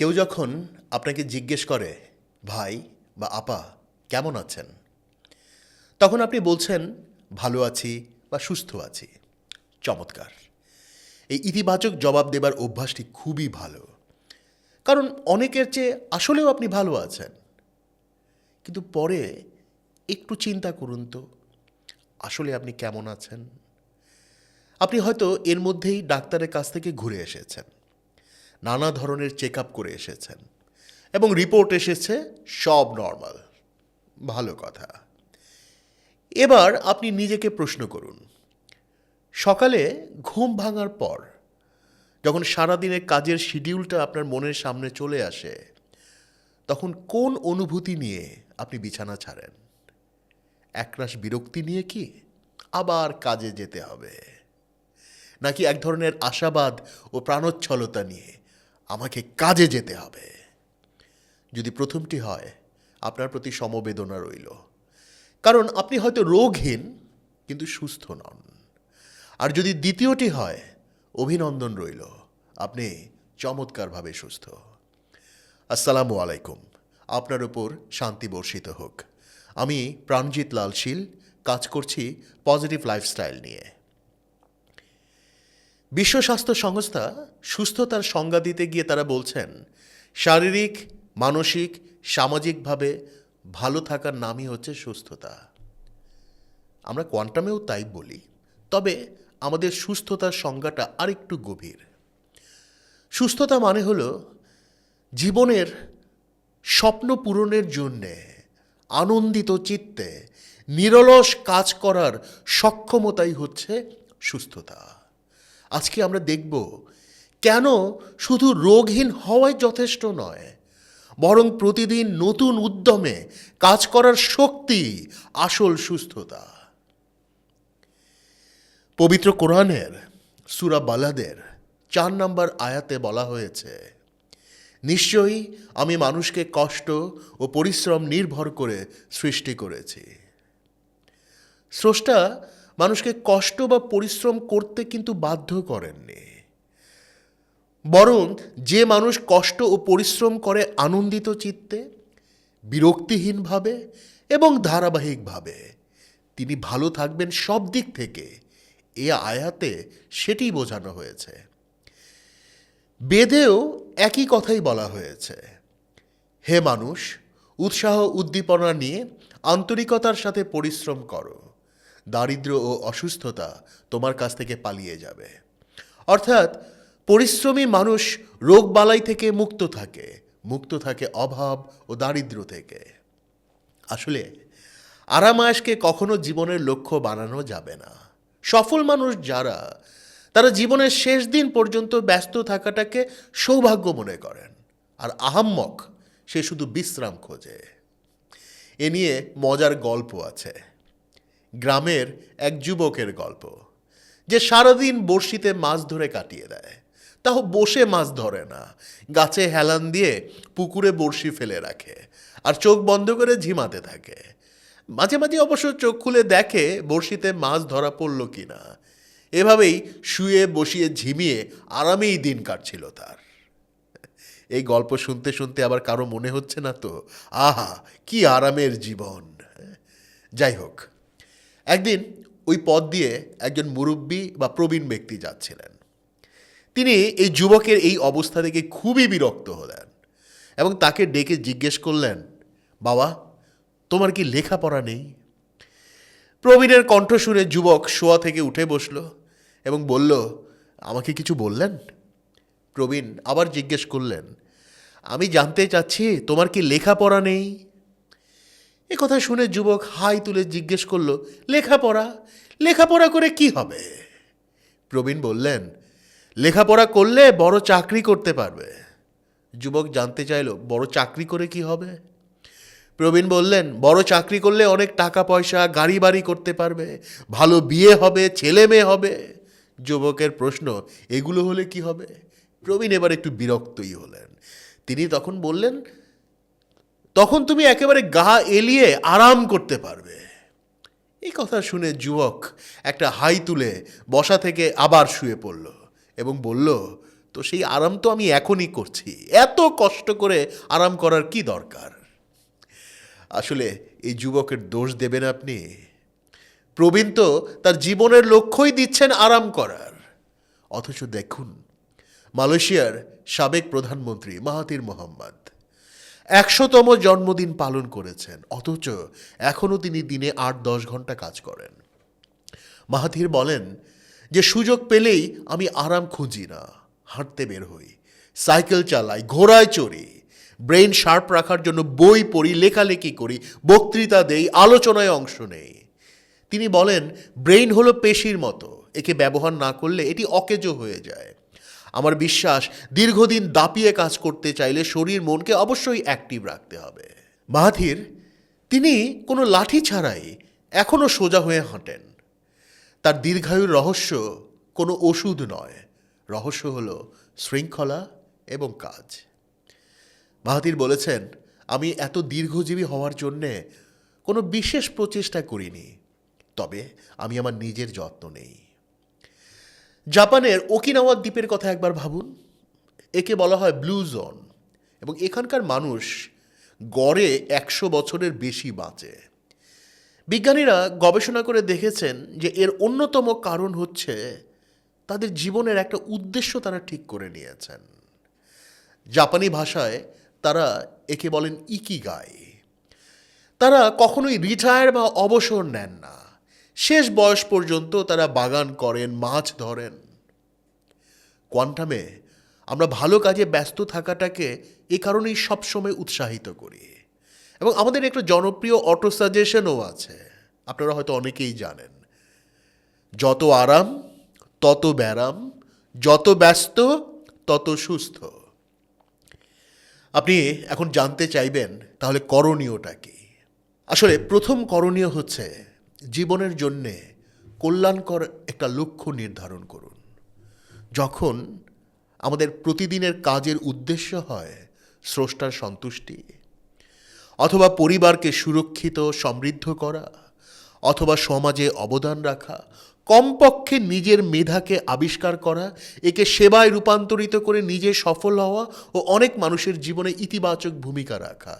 কেউ যখন আপনাকে জিজ্ঞেস করে ভাই বা আপা কেমন আছেন, তখন আপনি বলছেন ভালো আছি বা সুস্থ আছি। চমৎকার! এই ইতিবাচক জবাব দেবার অভ্যাসটি খুবই ভালো, কারণ অনেকের চেয়ে আসলেও আপনি ভালো আছেন। কিন্তু পরে একটু চিন্তা করুন তো, আসলে আপনি কেমন আছেন? আপনি হয়তো এর মধ্যেই ডাক্তারের কাছ থেকে ঘুরে এসেছেন, নানা ধরনের চেক আপ করে এসেছেন এবং রিপোর্ট এসেছে সব নর্মাল। ভালো কথা। এবার আপনি নিজেকে প্রশ্ন করুন, সকালে ঘুম ভাঙার পর যখন সারাদিনের কাজের শিডিউলটা আপনার মনের সামনে চলে আসে, তখন কোন অনুভূতি নিয়ে আপনি বিছানা ছাড়েন? একরাশ বিরক্তি নিয়ে কি আবার কাজে যেতে হবে, নাকি এক ধরনের আশাবাদ ও প্রাণোচ্ছলতা নিয়ে আমাকে কাজে যেতে হবে? যদি প্রথমটি হয়, আপনার প্রতি সমবেদনা রইল, কারণ আপনি হয়তো রোগহীন কিন্তু সুস্থ নন। আর যদি দ্বিতীয়টি হয়, অভিনন্দন রইল, আপনি চমৎকারভাবে সুস্থ। আসসালামু আলাইকুম। আপনার উপর শান্তি বর্ষিত হোক। আমি প্রাণজিৎ লাল শীল, কাজ করছি পজিটিভ লাইফস্টাইল নিয়ে। বিশ্ব স্বাস্থ্য সংস্থা সুস্থতার সংজ্ঞা দিতে গিয়ে তারা বলছেন, শারীরিক, মানসিক, সামাজিকভাবে ভালো থাকার নামই হচ্ছে সুস্থতা। আমরা কোয়ান্টামেও তাই বলি, তবে আমাদের সুস্থতার সংজ্ঞাটা আরেকটু গভীর। সুস্থতা মানে হলো জীবনের স্বপ্ন পূরণের জন্যে আনন্দিত চিত্তে নিরলস কাজ করার সক্ষমতাই হচ্ছে সুস্থতা। আজকে আমরা দেখব কেন শুধু রোগহীন হওয়াই যথেষ্ট নয়, বরং প্রতিদিন নতুন উদ্যমে কাজ করার শক্তি আসল সুস্থতা। পবিত্র কোরআনের সূরা বালাদের 4 নম্বর আয়াতে বলা হয়েছে, নিশ্চয়ই আমি মানুষকে কষ্ট ও পরিশ্রম নির্ভর করে সৃষ্টি করেছি। স্রষ্টা মানুষকে কষ্ট বা পরিশ্রম করতে কিন্তু বাধ্য করেননি, বরং যে মানুষ কষ্ট ও পরিশ্রম করে আনন্দিত চিত্তে, বিরক্তিহীনভাবে এবং ধারাবাহিকভাবে, তিনি ভালো থাকবেন সব দিক থেকে। এ আয়াতে সেটি বোঝানো হয়েছে। বেদেও একই কথাই বলা হয়েছে, হে মানুষ, উৎসাহ উদ্দীপনা নিয়ে আন্তরিকতার সাথে পরিশ্রম করো, দারিদ্র্য ও অসুস্থতা তোমার কাছ থেকে পালিয়ে যাবে। অর্থাৎ পরিশ্রমী মানুষ রোগবালাই থেকে মুক্ত থাকে অভাব ও দারিদ্র্য থেকে। আসলে আরামায়েশকে কখনো জীবনের লক্ষ্য বানানো যাবে না। সফল মানুষ যারা, তারা জীবনের শেষ দিন পর্যন্ত ব্যস্ত থাকাটাকে সৌভাগ্য মনে করেন, আর আহাম্মক সে শুধু বিশ্রাম খোঁজে। এ নিয়ে মজার গল্প আছে। গ্রামের এক যুবকের গল্প, যে সারাদিন বড়শিতে মাছ ধরে কাটিয়ে দেয়। তাও বসে মাছ ধরে না, গাছে হেলান দিয়ে পুকুরে বড়শি ফেলে রাখে আর চোখ বন্ধ করে ঝিমাতে থাকে। মাঝে মাঝে অবশ্য চোখ খুলে দেখে বড়শিতে মাছ ধরা পড়ল কিনা। এভাবেই শুয়ে বসিয়ে ঝিমিয়ে আরামেই দিন কাটছিল তার। এই গল্প শুনতে শুনতে আবার কারো মনে হচ্ছে না তো, আহা কি আরামের জীবন। যাই হোক, একদিন ওই পথ দিয়ে একজন মুরব্বী বা প্রবীণ ব্যক্তি যাচ্ছিলেন। তিনি এই যুবকের এই অবস্থা দেখে খুবই বিরক্ত হলেন এবং তাকে ডেকে জিজ্ঞেস করলেন, বাবা, তোমার কি লেখাপড়া নেই? প্রবীণের কণ্ঠ শুনে যুবক শোয়া থেকে উঠে বসল এবং বলল, আমাকে কিছু বললেন? প্রবীণ আবার জিজ্ঞেস করলেন, আমি জানতে চাচ্ছি তোমার কি লেখাপড়া নেই? এ কথা শুনে যুবক হাই তুলে জিজ্ঞেস করল, লেখাপড়া? লেখাপড়া করে কি হবে? প্রবীণ বললেন, লেখাপড়া করলে বড় চাকরি করতে পারবে। যুবক জানতে চাইল, বড় চাকরি করে কি হবে? প্রবীণ বললেন, বড় চাকরি করলে অনেক টাকা পয়সা, গাড়ি বাড়ি করতে পারবে, ভালো বিয়ে হবে, ছেলে মেয়ে হবে। যুবকের প্রশ্ন, এগুলো হলে কি হবে? প্রবীণ এবার একটু বিরক্তই হলেন। তিনি তখন বললেন, তখন তুমি একেবারে গা এলিয়ে আরাম করতে পারবে। এই কথা শুনে যুবক একটা হাই তুলে বসা থেকে আবার শুয়ে পড়ল এবং বলল, তো সেই আরাম তো আমি এখনই করছি, এত কষ্ট করে আরাম করার কি দরকার? আসলে এই যুবকের দোষ দেবেন আপনি? প্রবীণ তো তার জীবনের লক্ষ্যই দিচ্ছেন আরাম করার। অথচ দেখুন, মালয়েশিয়ার সাবেক প্রধানমন্ত্রী মাহাথির মোহাম্মদ ১০০তম জন্মদিন পালন করেছেন, অথচ এখনও তিনি দিনে ৮-১০ ঘন্টা কাজ করেন। মাহাথির বলেন যে সুযোগ পেলেই আমি আরাম খুঁজি না, হাঁটতে বের হই, সাইকেল চালাই, ঘোড়ায় চড়ি, ব্রেন শার্প রাখার জন্য বই পড়ি, লেখালেখি করি, বক্তৃতা দেই, আলোচনায় অংশ নেই। তিনি বলেন, ব্রেইন হলো পেশির মতো, একে ব্যবহার না করলে এটি অকেজো হয়ে যায়। আমার বিশ্বাস, দীর্ঘদিন দাপিয়ে কাজ করতে চাইলে শরীর মনকে অবশ্যই অ্যাক্টিভ রাখতে হবে। মাহাথির তিনি কোনো লাঠি ছাড়াই এখনও সোজা হয়ে হাঁটেন। তার দীর্ঘায়ুর রহস্য কোনো ওষুধ নয়, রহস্য হলো শৃঙ্খলা এবং কাজ। মাহাথির বলেছেন, আমি এত দীর্ঘজীবী হওয়ার জন্যে কোনো বিশেষ প্রচেষ্টা করিনি, তবে আমি আমার নিজের যত্ন নেই। জাপানের ওকিনাওয়া দ্বীপের কথা একবার ভাবুন। একে বলা হয় ব্লু জোন, এবং এখানকার মানুষ গড়ে ১০০ বছরের বেশি বাঁচে। বিজ্ঞানীরা গবেষণা করে দেখেছেন যে এর অন্যতম কারণ হচ্ছে তাদের জীবনের একটা উদ্দেশ্য তারা ঠিক করে নিয়েছেন। জাপানি ভাষায় তারা একে বলেন ইকিগাই। তারা কখনোই রিটায়ার বা অবসর নেন না, শেষ বয়স পর্যন্ত তারা বাগান করেন, মাছ ধরেন। কোয়ান্টামে আমরা ভালো কাজে ব্যস্ত থাকাটাকে এ কারণেই সবসময় উৎসাহিত করি, এবং আমাদের একটা জনপ্রিয় অটো সাজেশনও আছে, আপনারা হয়তো অনেকেই জানেন, যত আরাম তত ব্যারাম, যত ব্যস্ত তত সুস্থ। আপনি এখন জানতে চাইবেন তাহলে করণীয়টা কি? আসলে প্রথম করণীয় হচ্ছে জীবনের জন্যে কল্যাণকর একটা লক্ষ্য নির্ধারণ করুন। যখন আমাদের প্রতিদিনের কাজের উদ্দেশ্য হয় স্রষ্টার সন্তুষ্টি, অথবা পরিবারকে সুরক্ষিত সমৃদ্ধ করা, অথবা সমাজে অবদান রাখা, কমপক্ষে নিজের মেধাকে আবিষ্কার করা, একে সেবায় রূপান্তরিত করে নিজে সফল হওয়া ও অনেক মানুষের জীবনে ইতিবাচক ভূমিকা রাখা,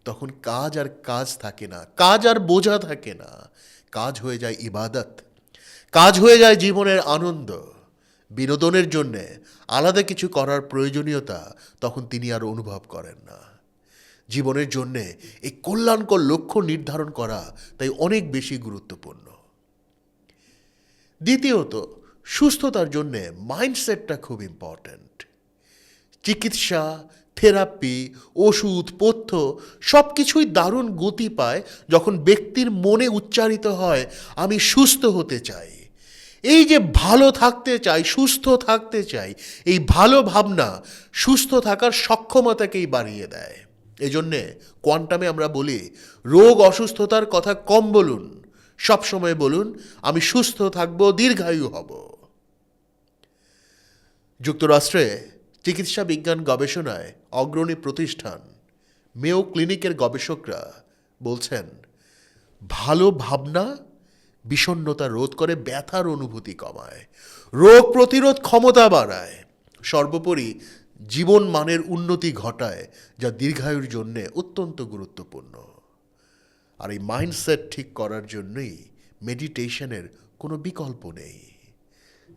তখন কাজ আর কাজ থাকে না, কাজ আর বোঝা থাকে না, কাজ হয়ে যায় ইবাদত, কাজ হয়ে যায় জীবনের আনন্দ। বিনোদনের জন্যে আলাদা কিছু করার প্রয়োজনীয়তা তখন তিনি আর অনুভব করেন না। জীবনের জন্যে এই কল্যাণকর লক্ষ্য নির্ধারণ করা তাই অনেক বেশি গুরুত্বপূর্ণ। দ্বিতীয়ত, সুস্থতার জন্যে মাইন্ডসেটটা খুব ইম্পর্ট্যান্ট। চিকিৎসা, থেরাপি, ওষুধ, পথ্য সব কিছুই দারুণ গতি পায় যখন ব্যক্তির মনে উচ্চারিত হয়, আমি সুস্থ হতে চাই। এই যে ভালো থাকতে চাই, সুস্থ থাকতে চাই, এই ভালো ভাবনা সুস্থ থাকার সক্ষমতাকেই বাড়িয়ে দেয়। এজন্যে কোয়ান্টামে আমরা বলি, রোগ অসুস্থতার কথা কম বলুন, সবসময় বলুন আমি সুস্থ থাকব, দীর্ঘায়ু হব। যুক্তরাষ্ট্রে চিকিৎসা বিজ্ঞান গবেষণায় অগ্রণী প্রতিষ্ঠান মেও ক্লিনিকের গবেষকরা বলছেন, ভালো ভাবনা বিষণ্ণতা রোধ করে, ব্যথার অনুভূতি কমায়, রোগ প্রতিরোধ ক্ষমতা বাড়ায়, সর্বোপরি জীবন মানের উন্নতি ঘটায়, যা দীর্ঘায়ুর জন্যে অত্যন্ত গুরুত্বপূর্ণ। আর এই মাইন্ডসেট ঠিক করার জন্যই মেডিটেশনের কোনো বিকল্প নেই।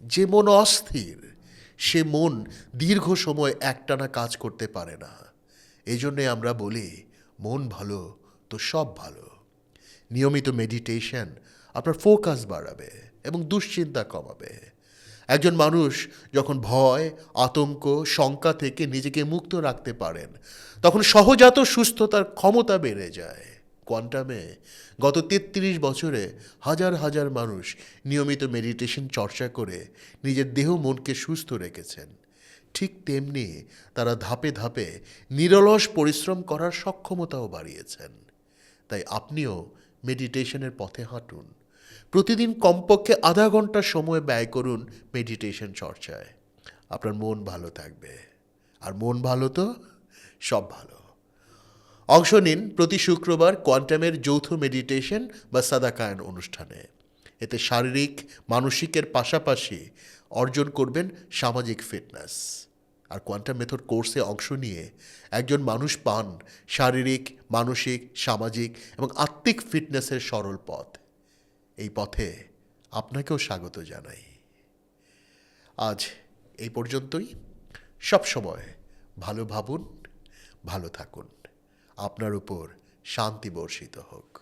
যে মন অস্থির, সে মন দীর্ঘ সময় একটানা কাজ করতে পারে না। এই জন্যে আমরা বলি, মন ভালো তো সব ভালো। নিয়মিত মেডিটেশন আপনার ফোকাস বাড়াবে এবং দুশ্চিন্তা কমাবে। একজন মানুষ যখন ভয়, আতঙ্ক, শঙ্কা থেকে নিজেকে মুক্ত রাখতে পারেন, তখন সহজাত সুস্থতার ক্ষমতা বেড়ে যায়। কোয়ান্টামে গত ৩৩ বছরে হাজার হাজার মানুষ নিয়মিত মেডিটেশন চর্চা করে নিজের দেহ মনকে সুস্থ রেখেছেন। ঠিক তেমনি তারা ধাপে ধাপে নিরলস পরিশ্রম করার সক্ষমতাও বাড়িয়েছেন। তাই আপনিও মেডিটেশনের পথে হাঁটুন। প্রতিদিন কমপক্ষে আধা ঘন্টা সময় ব্যয় করুন মেডিটেশন চর্চায়। আপনার মন ভালো থাকবে, আর মন ভালো তো সব ভালো। অংশ নিন প্রতি শুক্রবার কোয়ান্টামের যৌথ মেডিটেশন বা সাদাকায়ন অনুষ্ঠানে। এতে শারীরিক মানসিকের পাশাপাশি অর্জন করবেন সামাজিক ফিটনেস। আর কোয়ান্টাম মেথড কোর্সে অংশ নিয়ে একজন মানুষ পান শারীরিক, মানসিক, সামাজিক এবং আত্মিক ফিটনেসের সরল পথ। এই পথে আপনাকেও স্বাগত জানাই। আজ এই পর্যন্তই। সবসময় ভালো ভাবুন, ভালো থাকুন। আপনার উপর শান্তি বর্ষিত হোক।